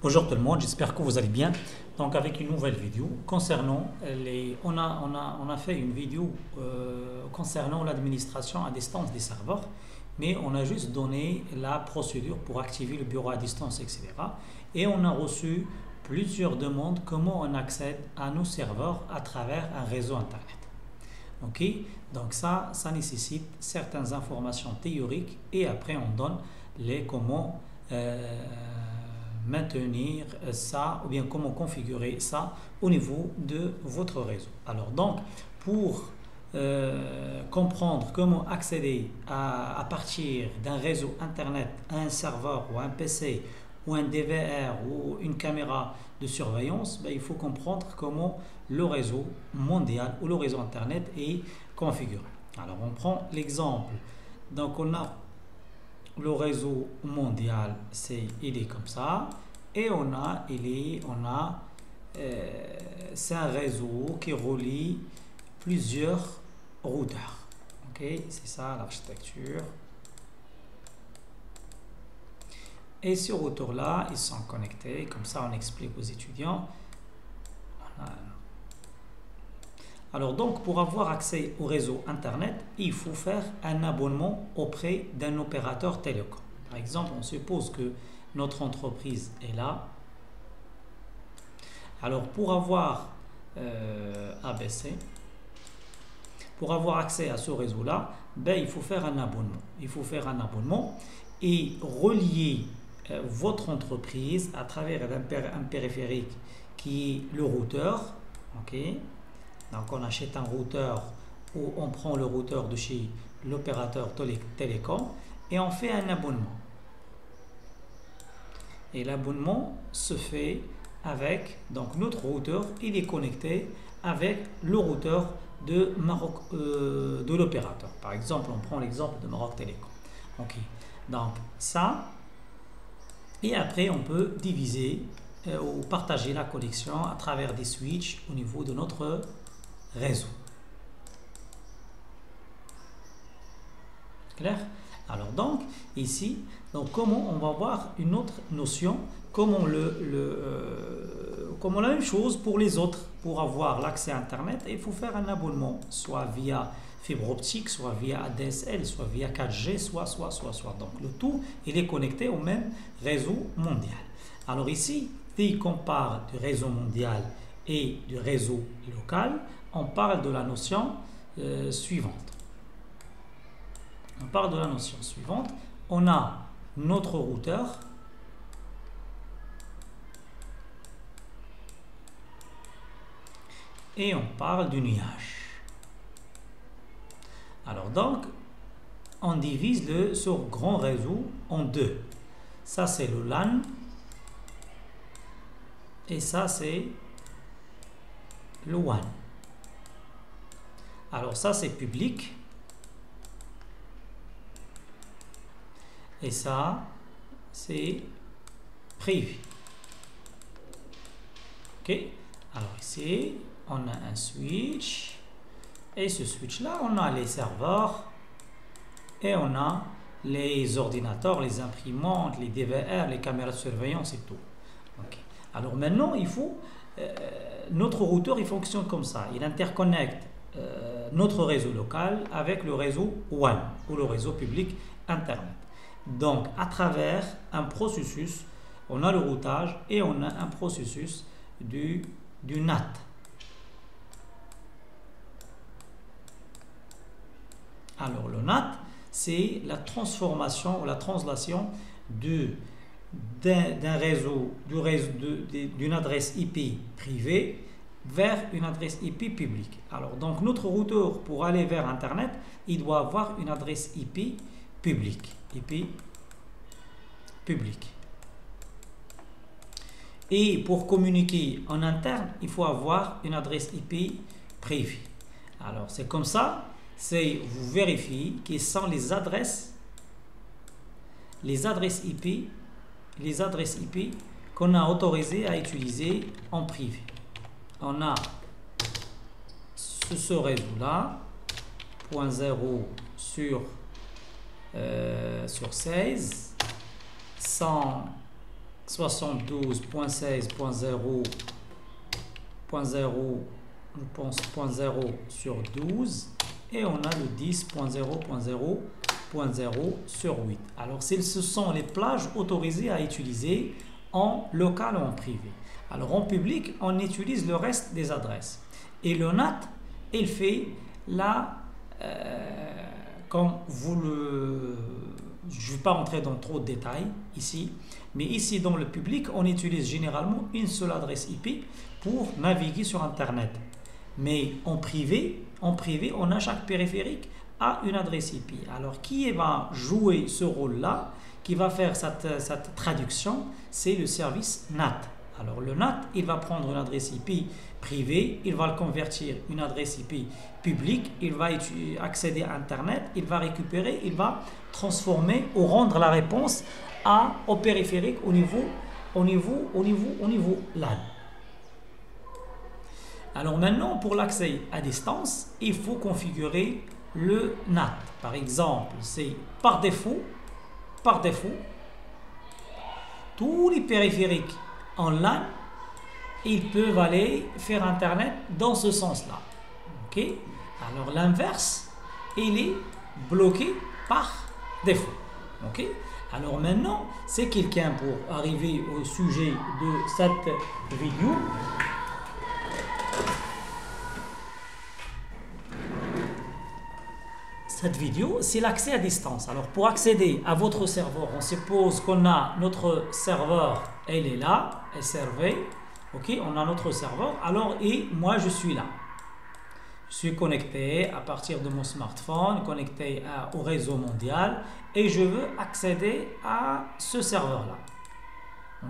Bonjour tout le monde, j'espère que vous allez bien. Donc avec une nouvelle vidéo concernant on a fait une vidéo concernant l'administration à distance des serveurs, mais on a juste donné la procédure pour activer le bureau à distance, etc. Et on a reçu plusieurs demandes comment on accède à nos serveurs à travers un réseau internet. Ok, donc ça nécessite certaines informations théoriques et après on donne les comment maintenir ça ou bien comment configurer ça au niveau de votre réseau. Alors donc pour comprendre comment accéder à partir d'un réseau internet à un serveur ou un PC ou un DVR ou une caméra de surveillance, ben, il faut comprendre comment le réseau mondial ou le réseau internet est configuré. Alors on prend l'exemple. Donc on a le réseau mondial, il est comme ça, et c'est un réseau qui relie plusieurs routeurs. Ok, c'est ça l'architecture. Et ces routeurs là, ils sont connectés, comme ça on explique aux étudiants. Voilà. Alors donc pour avoir accès au réseau internet, il faut faire un abonnement auprès d'un opérateur télécom. Par exemple, on suppose que notre entreprise est là. Alors pour avoir ABC, pour avoir accès à ce réseau-là, ben, il faut faire un abonnement. Il faut faire un abonnement et relier votre entreprise à travers un périphérique qui est le routeur. Ok. Donc on achète un routeur ou on prend le routeur de chez l'opérateur télécom et on fait un abonnement. Et l'abonnement se fait avec donc notre routeur, il est connecté avec le routeur de l'opérateur. Par exemple, on prend l'exemple de Maroc Télécom. Ok. Donc ça, et après on peut diviser ou partager la connexion à travers des switches au niveau de notre réseau. Clair? Alors donc ici, donc comment on va voir une autre notion, comment comment la même chose pour les autres. Pour avoir l'accès à internet, il faut faire un abonnement, soit via fibre optique, soit via ADSL, soit via 4G, soit. Donc le tout, il est connecté au même réseau mondial. Alors ici, dès qu'on parle du réseau mondial et du réseau local, on parle de la notion suivante. On parle de la notion suivante. On a notre routeur et on parle du nuage. Alors donc, on divise ce grand réseau en deux. Ça c'est le LAN et ça c'est le WAN. Alors ça c'est public et ça c'est privé. Ok. Alors ici on a un switch et ce switch là on a les serveurs et on a les ordinateurs, les imprimantes, les DVR, les caméras de surveillance et tout. Ok. Alors maintenant il faut notre routeur il fonctionne comme ça, il interconnecte notre réseau local avec le réseau WAN ou le réseau public internet. Donc à travers un processus, on a le routage et on a un processus du NAT. Alors le NAT, c'est la transformation ou la translation d'un réseau, d'une adresse IP privée vers une adresse IP publique. Alors donc notre routeur pour aller vers Internet, il doit avoir une adresse IP publique. Et pour communiquer en interne, il faut avoir une adresse IP privée. Alors c'est comme ça, vous vérifiez quelles sont les adresses IP qu'on a autorisé à utiliser en privé. On a ce réseau là, 0.0 sur 16, 100 72.16.0.0, je pense, 0 sur 12, et on a le 10.0.0.0 sur 8. Alors, ce sont les plages autorisées à utiliser en local ou en privé. Alors, en public, on utilise le reste des adresses. Et le NAT, il fait la... comme vous le... Je ne vais pas rentrer dans trop de détails ici, mais ici dans le public, on utilise généralement une seule adresse IP pour naviguer sur Internet. Mais en privé, on a chaque périphérique a une adresse IP. Alors, qui va jouer ce rôle-là, qui va faire cette traduction, c'est le service NAT. Alors, le NAT, il va prendre une adresse IP privée, il va le convertir en une adresse IP publique, il va accéder à Internet, il va récupérer, il va transformer ou rendre la réponse au périphérique au niveau LAN. Alors maintenant, pour l'accès à distance, il faut configurer le NAT. Par exemple, c'est par défaut, tous les périphériques en LAN, ils peuvent aller faire Internet dans ce sens-là. Ok? Alors l'inverse, il est bloqué par défaut. Ok? Alors maintenant, c'est quelqu'un pour arriver au sujet de cette vidéo. Cette vidéo, c'est l'accès à distance. Alors, pour accéder à votre serveur, on suppose qu'on a notre serveur, elle est là, SRV. Ok, on a notre serveur. Alors, et moi, je suis là. Je suis connecté à partir de mon smartphone, connecté au réseau mondial, et je veux accéder à ce serveur-là.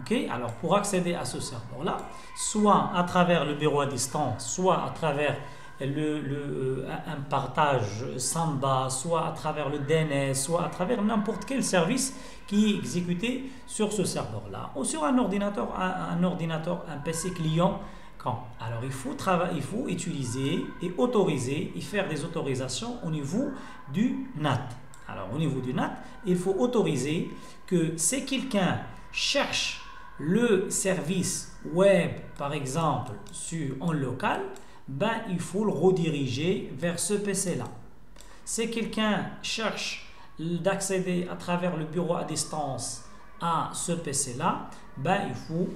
Ok, alors pour accéder à ce serveur-là, soit à travers le bureau à distance, soit à travers un partage Samba, soit à travers le DNS, soit à travers n'importe quel service qui est exécuté sur ce serveur-là, ou sur un ordinateur, un PC client. Alors il faut utiliser et autoriser et faire des autorisations au niveau du NAT. Alors au niveau du NAT, il faut autoriser que si quelqu'un cherche le service web, par exemple, en local, il faut le rediriger vers ce PC-là. Si quelqu'un cherche d'accéder à travers le bureau à distance à ce PC-là, il faut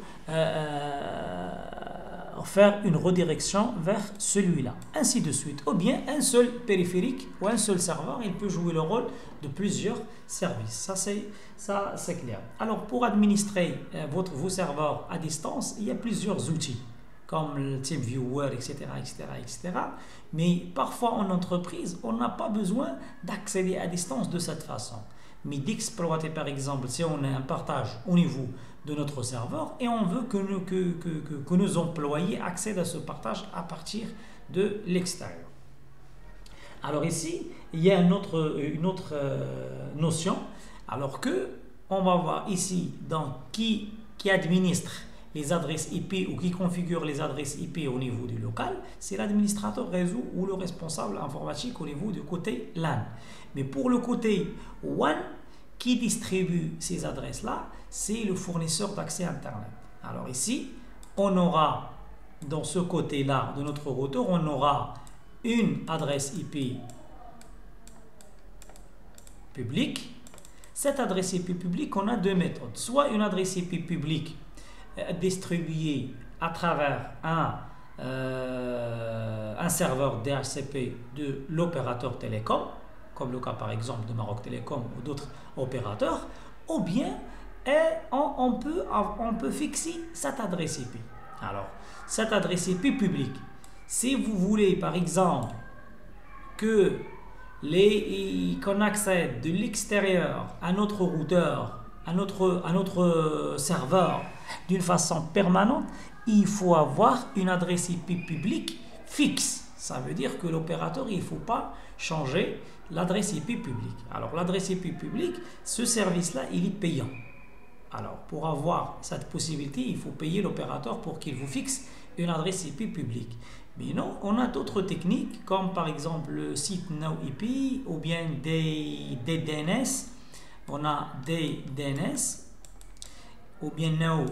faire une redirection vers celui-là, ainsi de suite. Ou bien un seul périphérique ou un seul serveur, il peut jouer le rôle de plusieurs services. Ça c'est clair. Alors pour administrer vos serveurs à distance, il y a plusieurs outils comme le TeamViewer, etc., etc., etc. Mais parfois en entreprise, on n'a pas besoin d'accéder à distance de cette façon. Mais d'exploiter, par exemple, si on a un partage au niveau de notre serveur et on veut que nos employés accèdent à ce partage à partir de l'extérieur. Alors ici, il y a une autre notion. Alors que on va voir ici dans qui administre les adresses IP ou qui configure les adresses IP au niveau du local, c'est l'administrateur réseau ou le responsable informatique au niveau du côté LAN. Mais pour le côté WAN, qui distribue ces adresses-là, c'est le fournisseur d'accès Internet. Alors ici, on aura, dans ce côté-là de notre routeur, on aura une adresse IP publique. Cette adresse IP publique, on a deux méthodes. Soit une adresse IP publique distribué à travers un serveur DHCP de l'opérateur télécom, comme le cas par exemple de Maroc Télécom ou d'autres opérateurs, ou bien on peut fixer cette adresse IP. Alors, cette adresse IP publique, si vous voulez par exemple qu'on accède de l'extérieur à notre routeur, à notre serveur d'une façon permanente, il faut avoir une adresse IP publique fixe. Ça veut dire que l'opérateur, il ne faut pas changer l'adresse IP publique. Alors l'adresse IP publique, ce service-là, il est payant. Alors pour avoir cette possibilité, il faut payer l'opérateur pour qu'il vous fixe une adresse IP publique. Mais non, on a d'autres techniques comme par exemple le site NowIP ou bien des DNS. On a des DNS ou bien no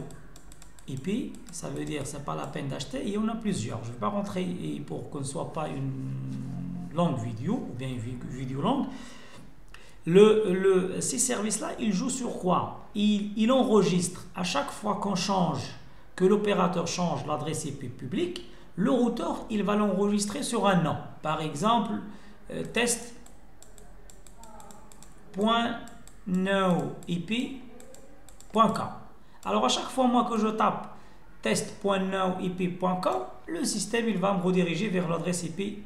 IP, ça veut dire c'est pas la peine d'acheter. Il y en a plusieurs. Je ne vais pas rentrer pour que ce ne soit pas une longue vidéo ou bien une vidéo longue. Ces services-là, ils jouent sur quoi? Il enregistre à chaque fois qu'on change, que l'opérateur change l'adresse IP publique, le routeur, il va l'enregistrer sur un nom. Par exemple, test.noip.com. Alors à chaque fois moi que je tape test.noip.com, le système il va me rediriger vers l'adresse IP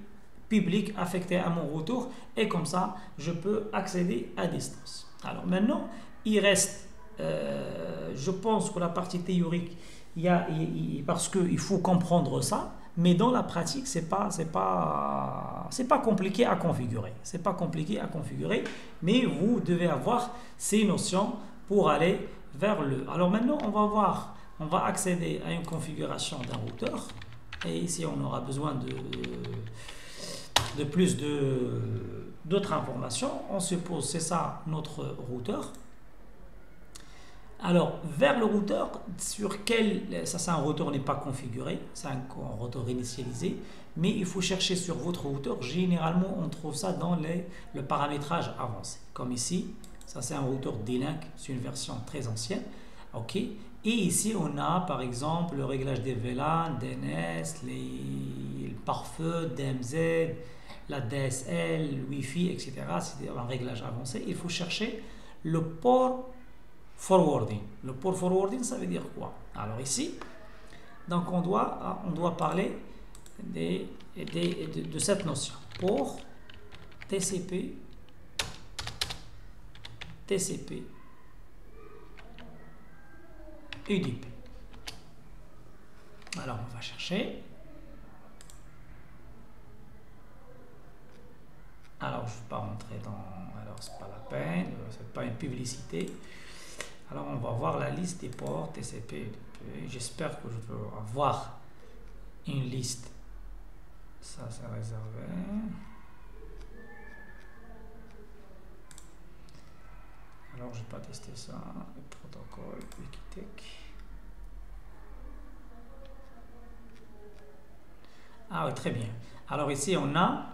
publique affectée à mon routeur et comme ça je peux accéder à distance. Alors maintenant il reste, je pense que la partie théorique, parce qu'il faut comprendre ça, mais dans la pratique c'est pas compliqué à configurer. C'est pas compliqué à configurer, mais vous devez avoir ces notions pour aller vers le. Alors maintenant on va accéder à une configuration d'un routeur et ici on aura besoin de plus d'autres informations. On suppose c'est ça notre routeur. Alors vers le routeur, sur quel, ça c'est un routeur n'est pas configuré, c'est un routeur initialisé, mais il faut chercher sur votre routeur. Généralement on trouve ça dans le paramétrage avancé, comme ici. Ça c'est un routeur D-Link, c'est une version très ancienne. Ok. Et ici on a par exemple le réglage des VLAN, DNS, le pare-feu, DMZ, la DSL, le Wi-Fi, etc. C'est un réglage avancé. Il faut chercher le port forwarding. Le port forwarding, ça veut dire quoi? Alors ici, donc on doit parler de cette notion. Port TCP, UDP. Alors on va chercher. Alors je ne vais pas rentrer dans. Alors c'est pas la peine, c'est pas une publicité. Alors on va voir la liste des ports TCP. J'espère que je peux avoir une liste. Ça c'est réservé. Alors je vais pas tester ça. Le protocole Wikitech. Ah oui, très bien. Alors ici on a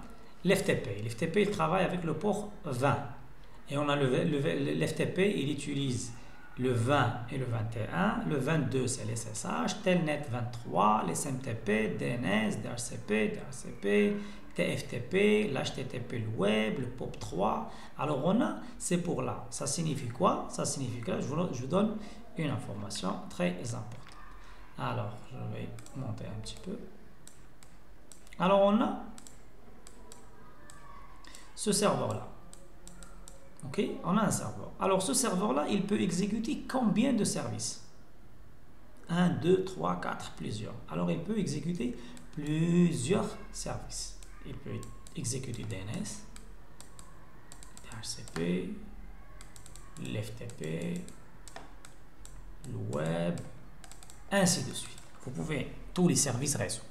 l'FTP. L'FTP il travaille avec le port 20. Et on a l'FTP, il utilise le 20 et le 21. Le 22 c'est l'SSH, Telnet 23, les SMTP, DNS, DHCP, TFTP, l'HTTP, le web, le POP3. Alors on a ces ports-là. Ça signifie quoi? Ça signifie que là, je vous donne une information très importante. Alors je vais monter un petit peu. Alors on a ce serveur-là. Ok, on a un serveur. Alors ce serveur-là, il peut exécuter combien de services? 1, 2, 3, 4, plusieurs. Alors il peut exécuter plusieurs services. Il peut exécuter DNS, DHCP, l'FTP, le web, ainsi de suite. Vous pouvez tous les services réseau.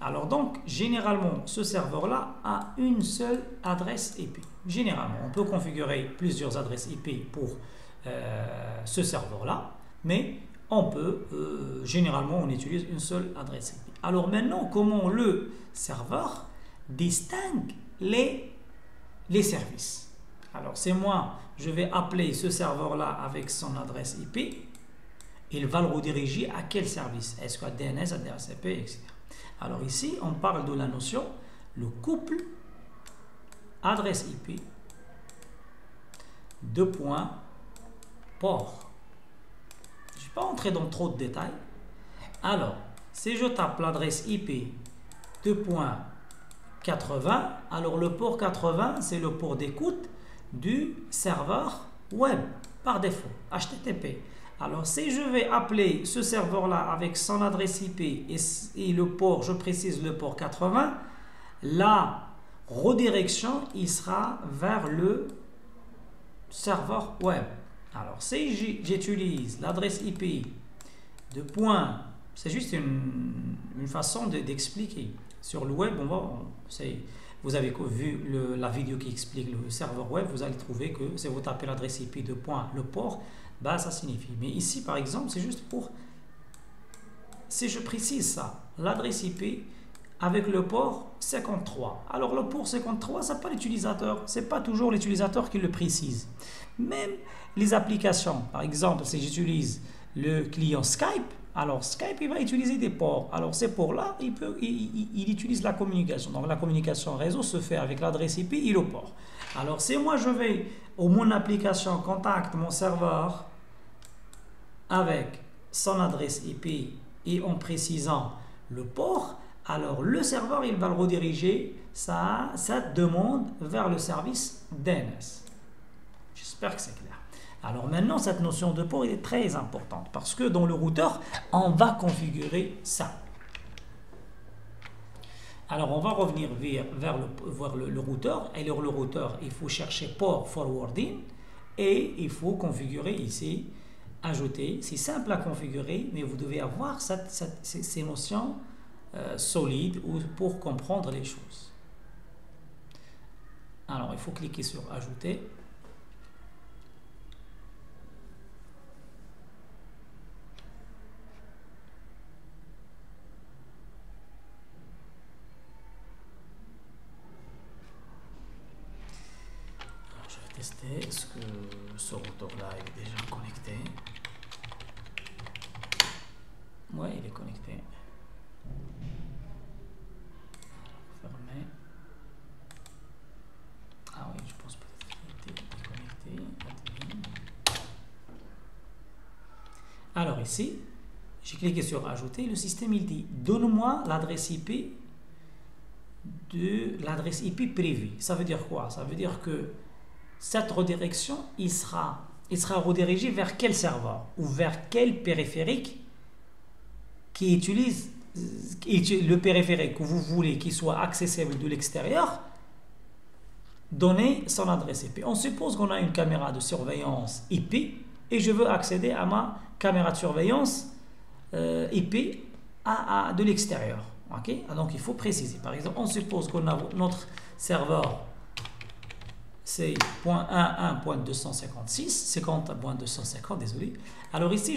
Alors donc, généralement, ce serveur-là a une seule adresse IP. Généralement, on peut configurer plusieurs adresses IP pour ce serveur-là, mais on peut, généralement, on utilise une seule adresse IP. Alors maintenant, comment le serveur distingue les services? Alors c'est moi, je vais appeler ce serveur-là avec son adresse IP. Il va le rediriger à quel service? Est-ce qu'à DNS, à DHCP, etc. Alors ici, on parle de la notion, le couple adresse IP, port. Je ne vais pas entrer dans trop de détails. Alors, si je tape l'adresse IP 2.80, alors le port 80, c'est le port d'écoute du serveur web par défaut, HTTP. Alors, si je vais appeler ce serveur-là avec son adresse IP et le port, je précise le port 80, la redirection, il sera vers le serveur web. Alors, si j'utilise l'adresse IP de point, c'est juste une façon d'expliquer. Sur le web, vous avez vu la vidéo qui explique le serveur web, vous allez trouver que si vous tapez l'adresse IP de point, le port, bah ça signifie. Mais ici, par exemple, c'est juste pour, si je précise ça, l'adresse IP avec le port 53. Alors le port 53, c'est pas l'utilisateur, c'est pas toujours l'utilisateur qui le précise. Même les applications, par exemple, si j'utilise le client Skype, alors Skype il va utiliser des ports. Alors ces ports-là, il utilise la communication. Donc la communication réseau se fait avec l'adresse IP et le port. Alors si moi je vais au mon application contacte mon serveur avec son adresse IP et en précisant le port, alors le serveur il va le rediriger cette demande vers le service DNS. J'espère que c'est clair. Alors maintenant, cette notion de port est très importante parce que dans le routeur, on va configurer ça. Alors on va revenir vers le routeur. Et le routeur, il faut chercher port forwarding et il faut configurer ici, ajouter. C'est simple à configurer, mais vous devez avoir ces notions solides pour comprendre les choses. Alors il faut cliquer sur ajouter. Est-ce que ce routeur-là est déjà connecté? Oui, il est connecté. Fermé. Ah oui, je pense peut-être qu'il était déconnecté. Alors ici, j'ai cliqué sur ajouter. Le système il dit donne-moi l'adresse IP de l'adresse IP privée. Ça veut dire quoi? Ça veut dire que cette redirection, il sera redirigé vers quel serveur ou vers quel périphérique qui utilise le périphérique que vous voulez qu'il soit accessible de l'extérieur. Donnez son adresse IP. On suppose qu'on a une caméra de surveillance IP et je veux accéder à ma caméra de surveillance IP de l'extérieur. Okay? Donc il faut préciser. Par exemple, on suppose qu'on a notre serveur c'est .11.256, 50.250, désolé. Alors ici,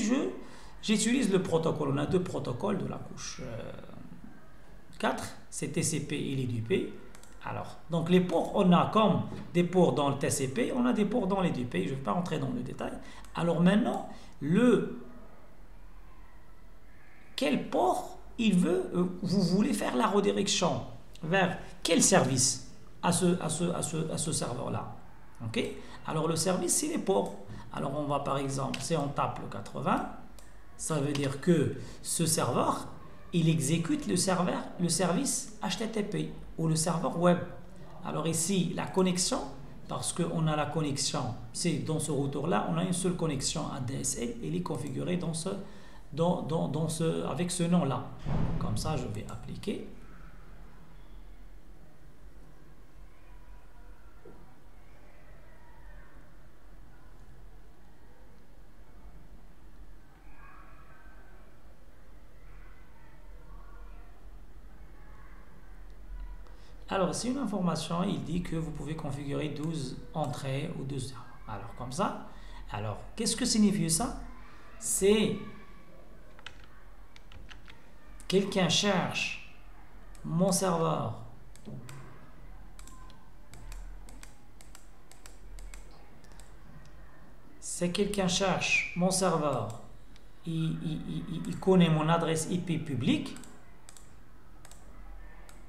j'utilise le protocole. On a deux protocoles de la couche 4, c'est TCP et l'UDP. Alors, donc les ports, on a comme des ports dans le TCP, on a des ports dans l'UDP. Je ne vais pas rentrer dans le détail. Alors maintenant, quel port vous voulez faire la redirection vers quel service à ce serveur-là. Ok? Alors le service, c'est les ports. Alors on va par exemple, si on tape le 80, ça veut dire que ce serveur, il exécute le service HTTP ou le serveur web. Alors ici, la connexion, parce qu'on a la connexion, c'est dans ce routeur-là, on a une seule connexion ADSL, il est configuré avec ce nom-là. Comme ça, je vais appliquer. Alors, c'est une information, il dit que vous pouvez configurer 12 entrées ou 12 serveurs. Alors, comme ça. Alors, qu'est-ce que signifie ça? C'est quelqu'un cherche mon serveur. C'est quelqu'un cherche mon serveur. Il connaît mon adresse IP publique.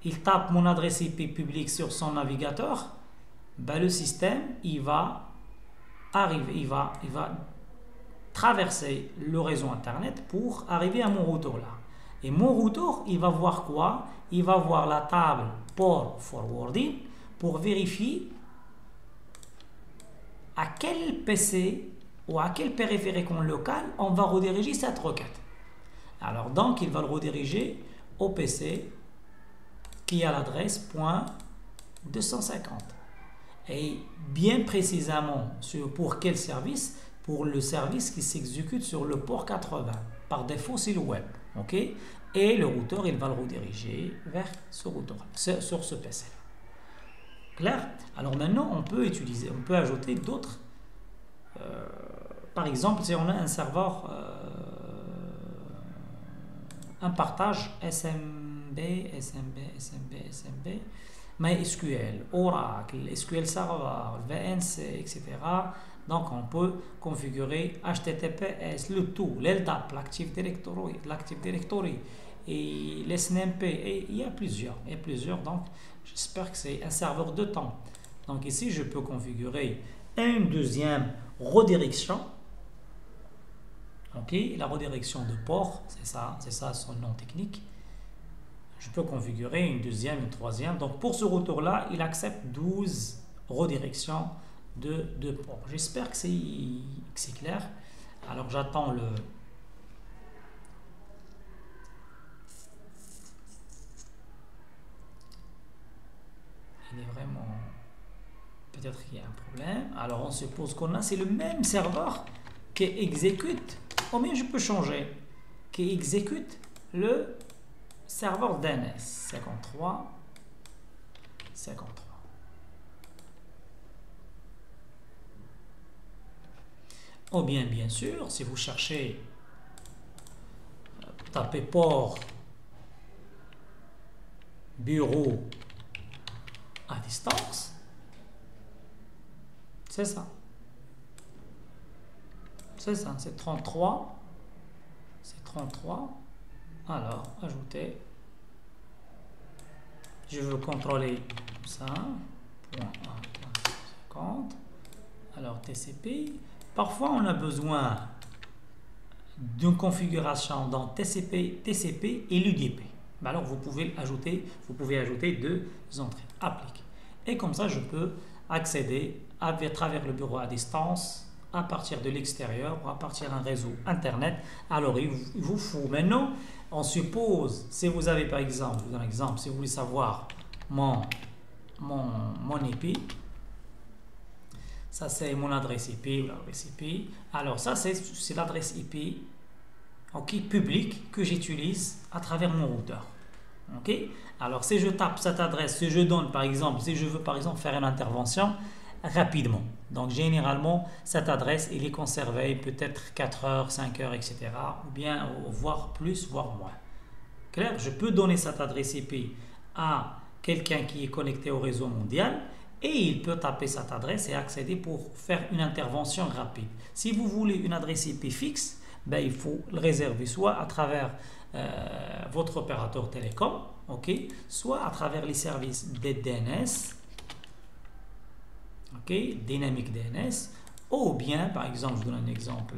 Il tape mon adresse IP publique sur son navigateur, ben le système, il va traverser le réseau Internet pour arriver à mon routeur là. Et mon routeur, il va voir quoi? Il va voir la table port forwarding pour vérifier à quel PC ou à quel périphérique en local on va rediriger cette requête. Alors donc, il va le rediriger au PC qui a l'adresse .250 et bien précisément pour quel service? Pour le service qui s'exécute sur le port 80. Par défaut, c'est le web. Ok? Et le routeur, il va le rediriger vers ce routeur, sur ce PC. Clair? Alors maintenant, on peut ajouter d'autres par exemple, si on a un serveur, un partage SMB, MySQL, Oracle, SQL Server, VNC, etc. Donc, on peut configurer HTTPS, le tout, l'LDAP, l'Active Directory et l'SNMP. Et il y a plusieurs. Donc, j'espère que c'est un serveur de temps. Donc, ici, je peux configurer une deuxième redirection. Ok, la redirection de port, c'est ça son nom technique. Je peux configurer une deuxième, une troisième. Donc, pour ce retour-là, il accepte 12 redirections de port. J'espère que c'est clair. Alors, j'attends le... Il est vraiment... Peut-être qu'il y a un problème. Alors, on suppose qu'on a... C'est le même serveur qui exécute... Oh, mais je peux changer. Qui exécute le serveur DNS. 53. Ou bien sûr, si vous cherchez, tapez port bureau à distance, c'est ça. C'est 33. C'est 33. Alors, ajouter. Je veux contrôler ça. .1.50. Alors, TCP. Parfois, on a besoin d'une configuration dans TCP et l'UDP. Alors, vous pouvez ajouter 2 entrées. Applique. Et comme ça, je peux accéder à travers le bureau à distance, à partir de l'extérieur ou à partir d'un réseau Internet. Alors, il vous faut maintenant, on suppose, si vous avez par exemple, je vous donne un exemple, si vous voulez savoir mon IP, ça c'est mon adresse IP, alors ça c'est l'adresse IP publique que j'utilise à travers mon routeur. Ok, alors si je tape cette adresse, si je donne par exemple, si je veux par exemple faire une intervention rapidement, donc généralement cette adresse elle est conservée peut-être 4 heures, 5 heures, etc. ou bien voire plus, voire moins. Clair, je peux donner cette adresse IP à quelqu'un qui est connecté au réseau mondial et il peut taper cette adresse et accéder pour faire une intervention rapide. Si vous voulez une adresse IP fixe, ben, il faut le réserver soit à travers votre opérateur télécom, ok, soit à travers les services des DNS, ok, Dynamic DNS, ou bien, par exemple, je vous donne un exemple.